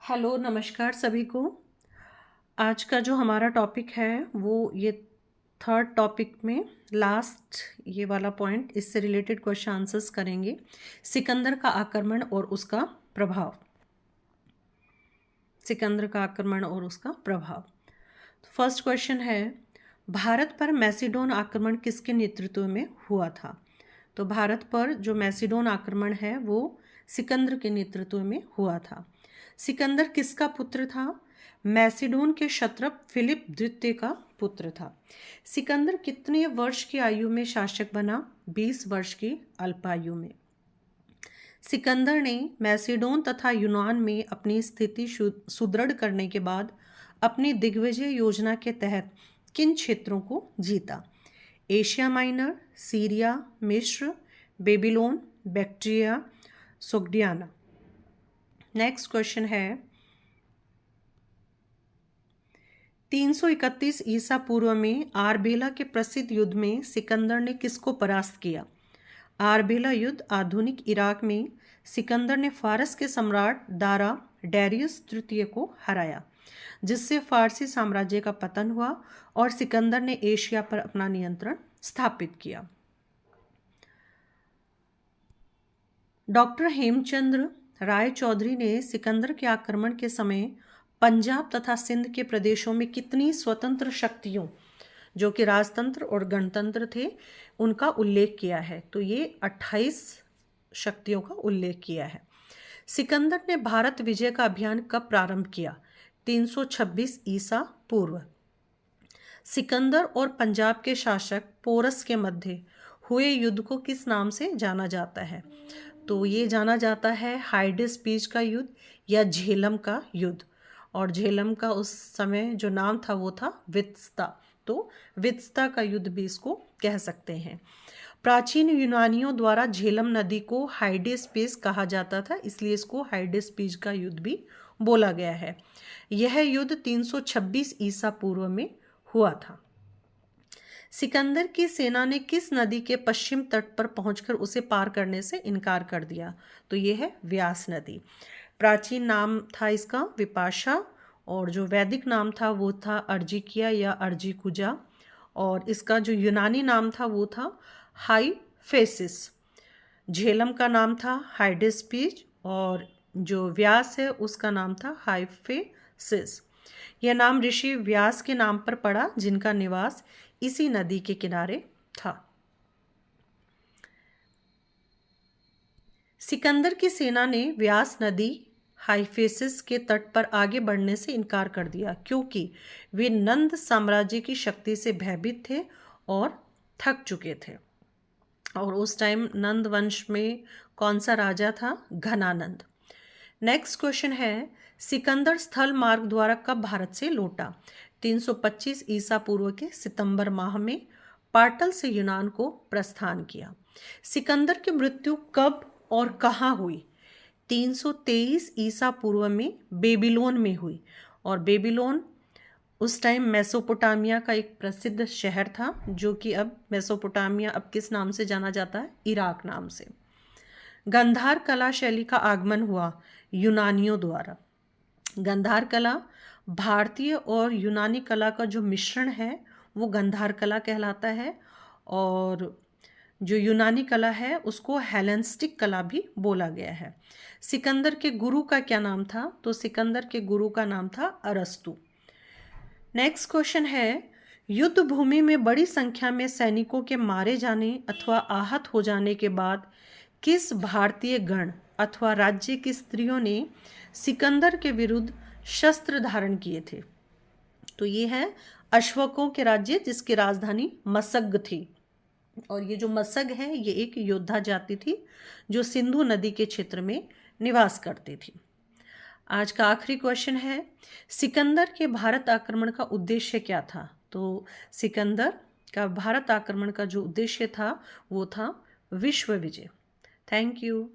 Hello नमस्कार सभी को। आज का जो हमारा टॉपिक है वो ये थर्ड टॉपिक में लास्ट ये वाला पॉइंट, इससे रिलेटेड क्वेश्चन आंसर्स करेंगे। सिकंदर का आक्रमण और उसका प्रभाव। सिकंदर का आक्रमण और उसका प्रभाव। फर्स्ट क्वेश्चन है, भारत पर मैसिडोन आक्रमण किसके नेतृत्व में हुआ था? तो भारत पर जो मैसिडोन आक्रमण है वो सिकंदर के नेतृत्व में हुआ था। सिकंदर किसका पुत्र था? मैसिडोन के क्षत्रप फिलिप द्वितीय का पुत्र था। सिकंदर कितने वर्ष की आयु में शासक बना? 20 वर्ष की अल्पायु में। सिकंदर ने मैसिडोन तथा यूनान में अपनी स्थिति सुदृढ़ करने के बाद अपनी दिग्विजय योजना के तहत किन क्षेत्रों को जीता? एशिया माइनर, सीरिया, मिस्र, Babylon, Bactria, Sogdiana. Next question है, 331 ईसा पूर्व में आरबेला के प्रसिद्ध युद्ध में सिकंदर ने किसको परास्त किया? आरबेला युद्ध आधुनिक इराक में सिकंदर ने फारस के सम्राट दारा डेरियस तृतीय को हराया, जिससे फारसी साम्राज्य का पतन हुआ और सिकंदर ने एशिया पर अपना नियंत्रण स्थापित किया। डॉक्टर हेमचंद्र राय चौधरी ने सिकंदर के आक्रमण के समय पंजाब तथा सिंध के प्रदेशों में कितनी स्वतंत्र शक्तियों, जो कि राजतंत्र और गणतंत्र थे, उनका उल्लेख किया है? तो ये 28 शक्तियों का उल्लेख किया है। सिकंदर ने भारत विजय का अभियान कब प्रारंभ किया? 326 ईसा पूर्व। सिकंदर और पंजाब के शासक पोरस के मध्य हुए युद्ध को किस नाम से जाना जाता है? तो ये जाना जाता है हाइडेस्पीज का युद्ध या झेलम का युद्ध। और झेलम का उस समय जो नाम था वो था वित्स्ता। तो वित्स्ता का युद्ध भी इसको कह सकते हैं। प्राचीन यूनानियों द्वारा झेलम नदी को हाइडेस्पीज कहा जाता था, इसलिए इसको हाइडेस्पीज का युद्ध भी बोला गया है। यह युद्ध 326 ईसा पूर्व में हुआ था। सिकंदर की सेना ने किस नदी के पश्चिम तट पर पहुंचकर उसे पार करने से इनकार कर दिया? तो यह है व्यास नदी। प्राचीन नाम था इसका विपाशा, और जो वैदिक नाम था वो था अर्जिकिया या अर्जिकुजा, और इसका जो यूनानी नाम था वो था हाईफेसिस। झेलम का नाम था हाइडेस्पीज और जो व्यास है उसका नाम था हाइफेसिस। यह नाम ऋषि व्यास के नाम पर पड़ा, जिनका निवास इसी नदी के किनारे था। सिकंदर की सेना ने व्यास नदी हाइफेसिस के तट पर आगे बढ़ने से इनकार कर दिया, क्योंकि वे नंद साम्राज्य की शक्ति से भयभीत थे और थक चुके थे। और उस टाइम नंद वंश में कौन सा राजा था? घनानंद। नेक्स्ट क्वेश्चन है, सिकंदर स्थल मार्ग द्वारा कब भारत से लौटा? 325 ईसा पूर्व के सितंबर माह में पाटल से यूनान को प्रस्थान किया। सिकंदर की मृत्यु कब और कहाँ हुई? 323 ईसा पूर्व में बेबीलोन में हुई, और बेबीलोन उस टाइम मेसोपोटामिया का एक प्रसिद्ध शहर था, जो कि अब मेसोपोटामिया अब किस नाम से जाना जाता है? इराक नाम से। गंधार कला शैली का आगमन हुआ यूनानियों द्वारा। गंधार कला भारतीय और यूनानी कला का जो मिश्रण है वो गंधार कला कहलाता है, और जो यूनानी कला है उसको हेलेनिस्टिक कला भी बोला गया है। सिकंदर के गुरु का क्या नाम था? तो सिकंदर के गुरु का नाम था अरस्तु। नेक्स्ट क्वेश्चन है, युद्ध भूमि में बड़ी संख्या में सैनिकों के मारे जाने अथवा आहत हो जाने के बाद किस भारतीय गण अथवा राज्य की स्त्रियों ने सिकंदर के विरुद्ध शस्त्र धारण किए थे? तो ये है अश्वकों के राज्य, जिसकी राजधानी मसग थी। और ये जो मसग है ये एक योद्धा जाति थी जो सिंधु नदी के क्षेत्र में निवास करती थी। आज का आखिरी क्वेश्चन है, सिकंदर के भारत आक्रमण का उद्देश्य क्या था? तो सिकंदर का भारत आक्रमण का जो उद्देश्य था वो था विश्व विजय। Thank you.